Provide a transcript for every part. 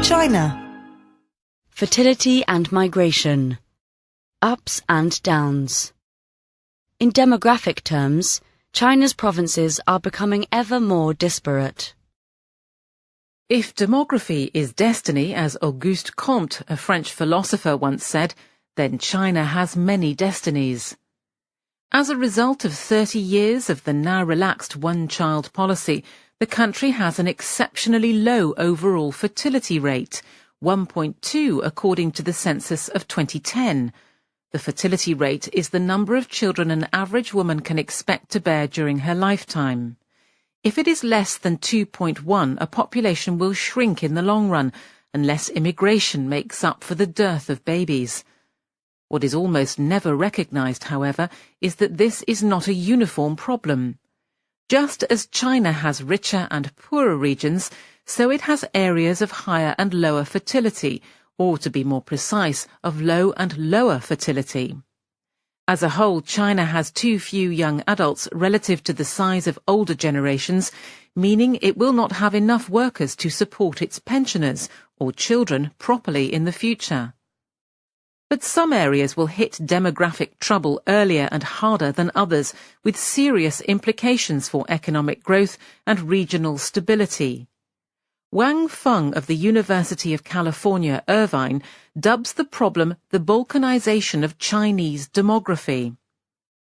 China. Fertility and migration. Ups and downs. In demographic terms, China's provinces are becoming ever more disparate. If demography is destiny, as Auguste Comte, a French philosopher, once said, then China has many destinies. As a result of 30 years of the now relaxed one-child policy, the country has an exceptionally low overall fertility rate, 1.2 according to the census of 2010. The fertility rate is the number of children an average woman can expect to bear during her lifetime. If it is less than 2.1, a population will shrink in the long run, unless immigration makes up for the dearth of babies. What is almost never recognized, however, is that this is not a uniform problem. Just as China has richer and poorer regions, so it has areas of higher and lower fertility, or to be more precise, of low and lower fertility. As a whole, China has too few young adults relative to the size of older generations, meaning it will not have enough workers to support its pensioners or children properly in the future. But some areas will hit demographic trouble earlier and harder than others, with serious implications for economic growth and regional stability. Wang Feng of the University of California, Irvine, dubs the problem the balkanization of Chinese demography.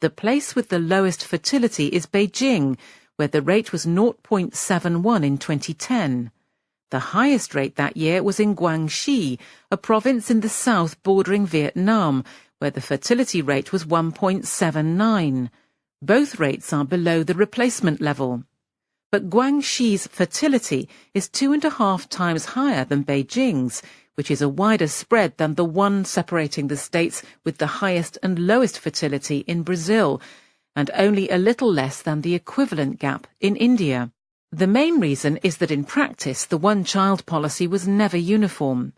The place with the lowest fertility is Beijing, where the rate was 0.71 in 2010. The highest rate that year was in Guangxi, a province in the south bordering Vietnam, where the fertility rate was 1.79. Both rates are below the replacement level. But Guangxi's fertility is 2.5 times higher than Beijing's, which is a wider spread than the one separating the states with the highest and lowest fertility in Brazil, and only a little less than the equivalent gap in India. The main reason is that in practice the one-child policy was never uniform.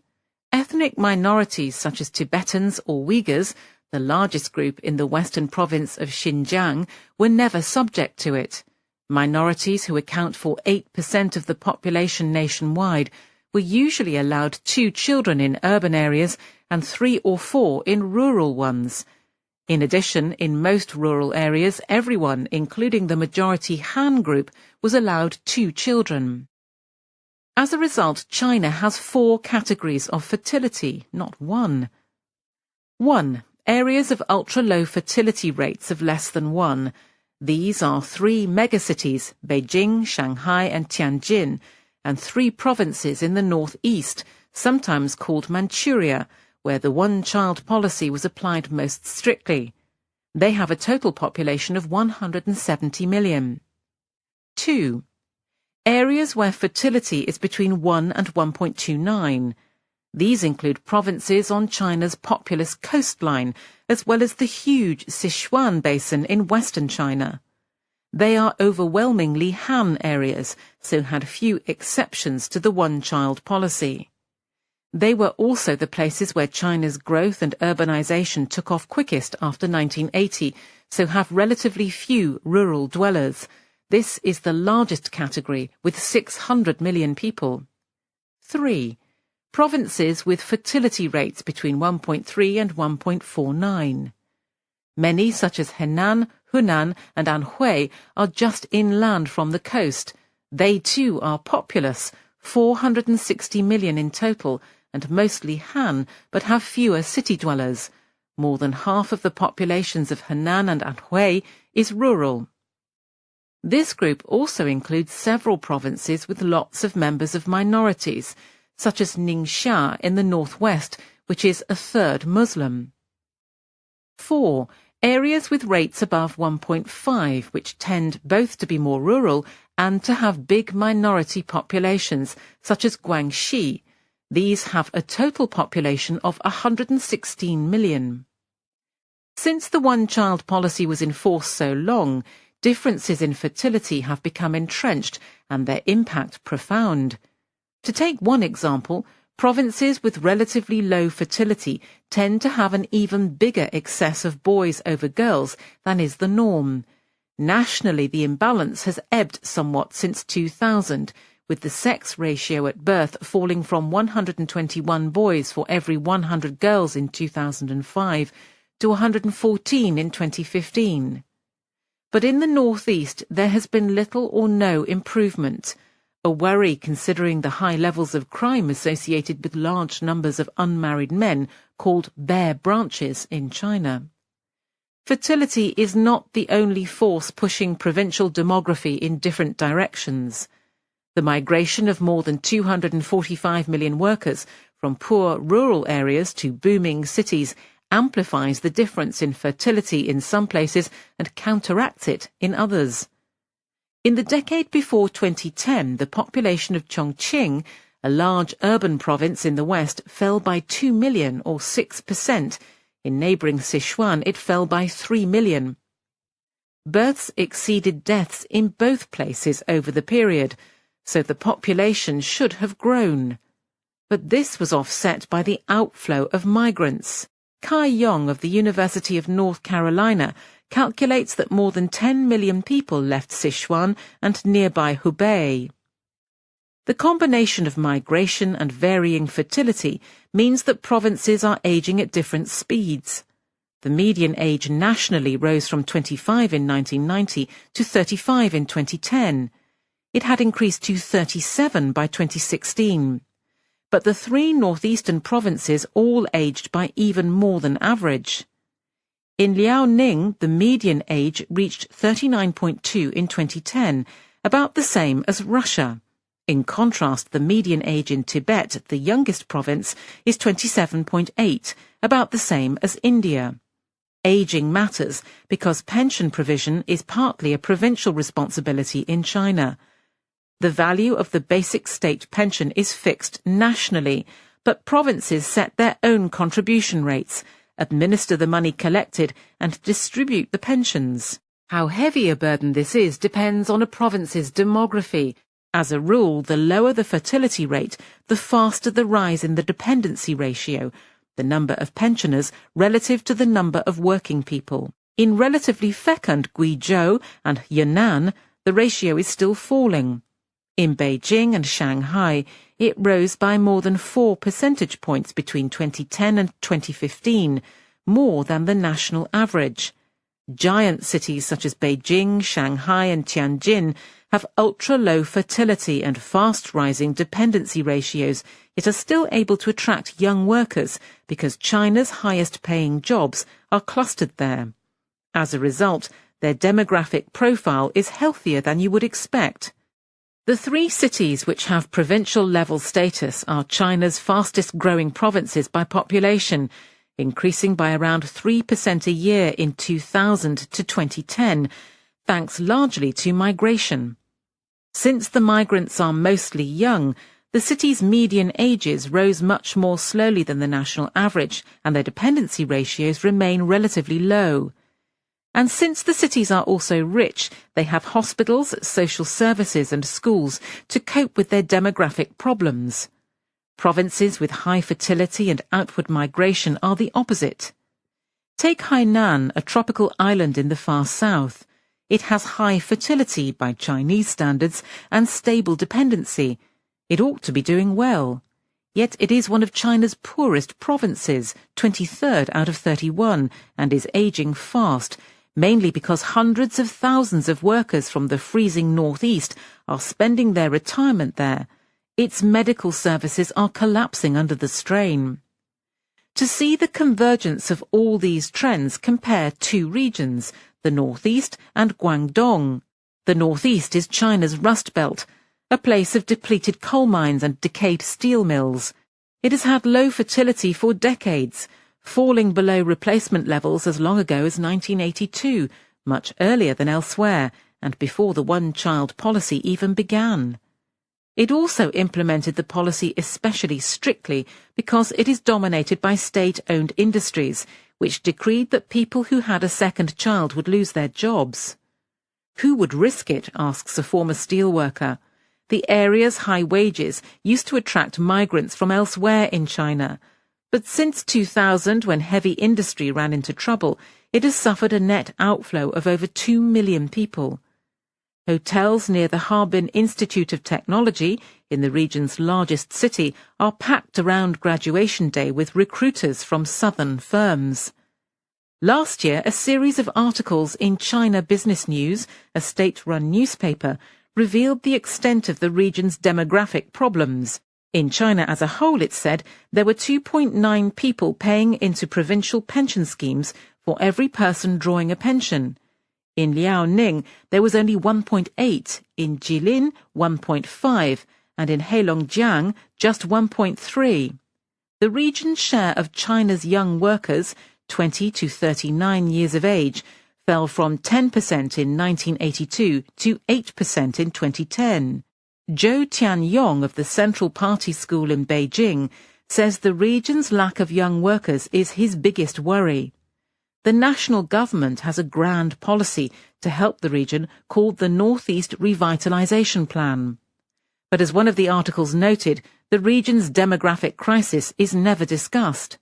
Ethnic minorities such as Tibetans or Uyghurs, the largest group in the western province of Xinjiang, were never subject to it. Minorities who account for 8% of the population nationwide were usually allowed 2 children in urban areas and 3 or 4 in rural ones. In addition, in most rural areas, everyone, including the majority Han group, was allowed 2 children. As a result, China has 4 categories of fertility, not 1. 1. Areas of ultra-low fertility rates of less than 1. These are 3 megacities, Beijing, Shanghai and Tianjin, and 3 provinces in the northeast, sometimes called Manchuria, where the one-child policy was applied most strictly. They have a total population of 170 million. 2. Areas where fertility is between 1 and 1.29. These include provinces on China's populous coastline, as well as the huge Sichuan basin in western China. They are overwhelmingly Han areas, so had few exceptions to the one-child policy. They were also the places where China's growth and urbanization took off quickest after 1980, so have relatively few rural dwellers. This is the largest category, with 600 million people. 3. Provinces with fertility rates between 1.3 and 1.49. Many, such as Henan, Hunan and Anhui, are just inland from the coast. They too are populous, 460 million in total, and mostly Han, but have fewer city dwellers. More than half of the populations of Henan and Anhui is rural. This group also includes several provinces with lots of members of minorities, such as Ningxia in the northwest, which is a third Muslim. 4. Areas with rates above 1.5, which tend both to be more rural and to have big minority populations, such as Guangxi. These have a total population of 116 million. Since the one-child policy was in force so long, differences in fertility have become entrenched and their impact profound. To take one example, provinces with relatively low fertility tend to have an even bigger excess of boys over girls than is the norm. Nationally, the imbalance has ebbed somewhat since 2000, with the sex ratio at birth falling from 121 boys for every 100 girls in 2005 to 114 in 2015. But in the northeast there has been little or no improvement, a worry considering the high levels of crime associated with large numbers of unmarried men called bare branches in China. Fertility is not the only force pushing provincial demography in different directions. The migration of more than 245 million workers from poor rural areas to booming cities amplifies the difference in fertility in some places and counteracts it in others. In the decade before 2010, the population of Chongqing, a large urban province in the west, fell by 2 million or 6%. In neighbouring Sichuan, it fell by 3 million. Births exceeded deaths in both places over the period, so the population should have grown. But this was offset by the outflow of migrants. Kai Yong of the University of North Carolina calculates that more than 10 million people left Sichuan and nearby Hubei. The combination of migration and varying fertility means that provinces are aging at different speeds. The median age nationally rose from 25 in 1990 to 35 in 2010. It had increased to 37 by 2016. But the three northeastern provinces all aged by even more than average. In Liaoning, the median age reached 39.2 in 2010, about the same as Russia. In contrast, the median age in Tibet, the youngest province, is 27.8, about the same as India. Aging matters because pension provision is partly a provincial responsibility in China. The value of the basic state pension is fixed nationally, but provinces set their own contribution rates, administer the money collected, and distribute the pensions. How heavy a burden this is depends on a province's demography. As a rule, the lower the fertility rate, the faster the rise in the dependency ratio, the number of pensioners relative to the number of working people. In relatively fecund Guizhou and Yunnan, the ratio is still falling. In Beijing and Shanghai, it rose by more than 4 percentage points between 2010 and 2015, more than the national average. Giant cities such as Beijing, Shanghai and Tianjin have ultra-low fertility and fast-rising dependency ratios, yet are still able to attract young workers because China's highest-paying jobs are clustered there. As a result, their demographic profile is healthier than you would expect. The three cities which have provincial-level status are China's fastest-growing provinces by population, increasing by around 3% a year in 2000 to 2010, thanks largely to migration. Since the migrants are mostly young, the city's median ages rose much more slowly than the national average, and their dependency ratios remain relatively low. And since the cities are also rich, they have hospitals, social services and schools to cope with their demographic problems. Provinces with high fertility and outward migration are the opposite. Take Hainan, a tropical island in the far south. It has high fertility by Chinese standards and stable dependency. It ought to be doing well. Yet it is one of China's poorest provinces, 23rd out of 31, and is aging fast, mainly because hundreds of thousands of workers from the freezing northeast are spending their retirement there. Its medical services are collapsing under the strain. To see the convergence of all these trends, compare two regions, the Northeast and Guangdong. The Northeast is China's Rust Belt, a place of depleted coal mines and decayed steel mills. It has had low fertility for decades, falling below replacement levels as long ago as 1982, much earlier than elsewhere, and before the one-child policy even began. It also implemented the policy especially strictly because it is dominated by state-owned industries, which decreed that people who had a second child would lose their jobs. Who would risk it, asks a former steelworker. The area's high wages used to attract migrants from elsewhere in China, but since 2000, when heavy industry ran into trouble, it has suffered a net outflow of over 2 million people. Hotels near the Harbin Institute of Technology, in the region's largest city, are packed around graduation day with recruiters from southern firms. Last year, a series of articles in China Business News, a state-run newspaper, revealed the extent of the region's demographic problems. In China as a whole, it said, there were 2.9 people paying into provincial pension schemes for every person drawing a pension. In Liaoning, there was only 1.8, in Jilin, 1.5, and in Heilongjiang, just 1.3. The region's share of China's young workers, 20 to 39 years of age, fell from 10% in 1982 to 8% in 2010. Zhou Tianyong of the Central Party School in Beijing says the region's lack of young workers is his biggest worry. The national government has a grand policy to help the region called the Northeast Revitalization Plan. But as one of the articles noted, the region's demographic crisis is never discussed.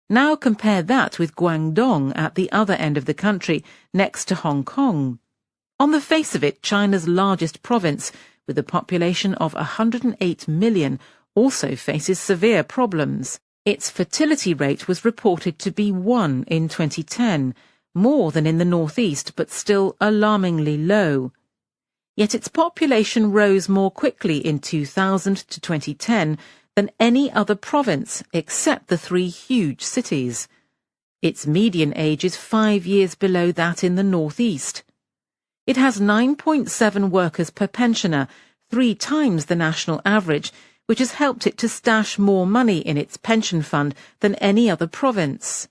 Now compare that with Guangdong at the other end of the country, next to Hong Kong. On the face of it, China's largest province, with a population of 108 million, also faces severe problems. Its fertility rate was reported to be 1 in 2010, more than in the northeast, but still alarmingly low. Yet its population rose more quickly in 2000 to 2010 than any other province except the 3 huge cities. Its median age is 5 years below that in the northeast. It has 9.7 workers per pensioner, 3 times the national average, which has helped it to stash more money in its pension fund than any other province.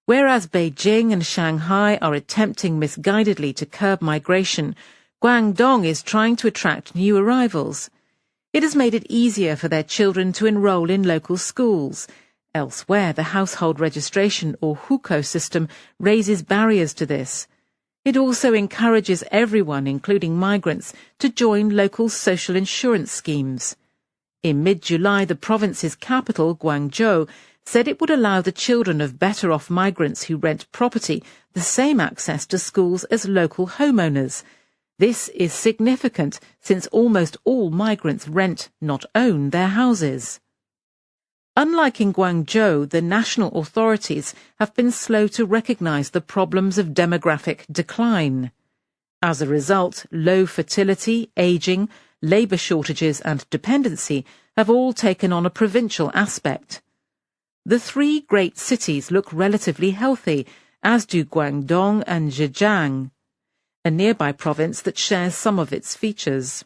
Whereas Beijing and Shanghai are attempting misguidedly to curb migration, Guangdong is trying to attract new arrivals. It has made it easier for their children to enroll in local schools. Elsewhere, the household registration or hukou system raises barriers to this. It also encourages everyone, including migrants, to join local social insurance schemes. In mid-July, the province's capital, Guangzhou, said it would allow the children of better-off migrants who rent property the same access to schools as local homeowners. This is significant since almost all migrants rent, not own, their houses. Unlike in Guangzhou, the national authorities have been slow to recognize the problems of demographic decline. As a result, low fertility, aging, labour shortages and dependency have all taken on a provincial aspect. The 3 great cities look relatively healthy, as do Guangdong and Zhejiang, a nearby province that shares some of its features.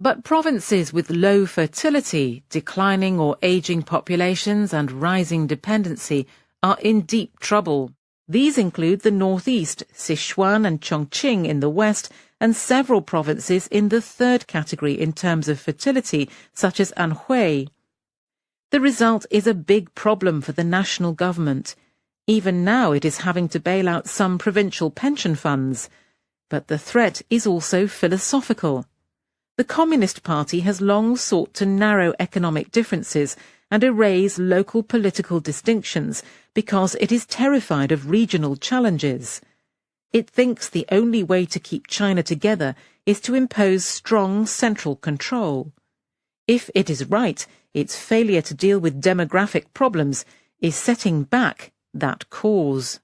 But provinces with low fertility, declining or aging populations and rising dependency are in deep trouble. These include the northeast, Sichuan and Chongqing in the west, and several provinces in the 3rd category in terms of fertility, such as Anhui. The result is a big problem for the national government. Even now it is having to bail out some provincial pension funds. But the threat is also philosophical. The Communist Party has long sought to narrow economic differences and erase local political distinctions because it is terrified of regional challenges. It thinks the only way to keep China together is to impose strong central control. If it is right, its failure to deal with demographic problems is setting back that cause.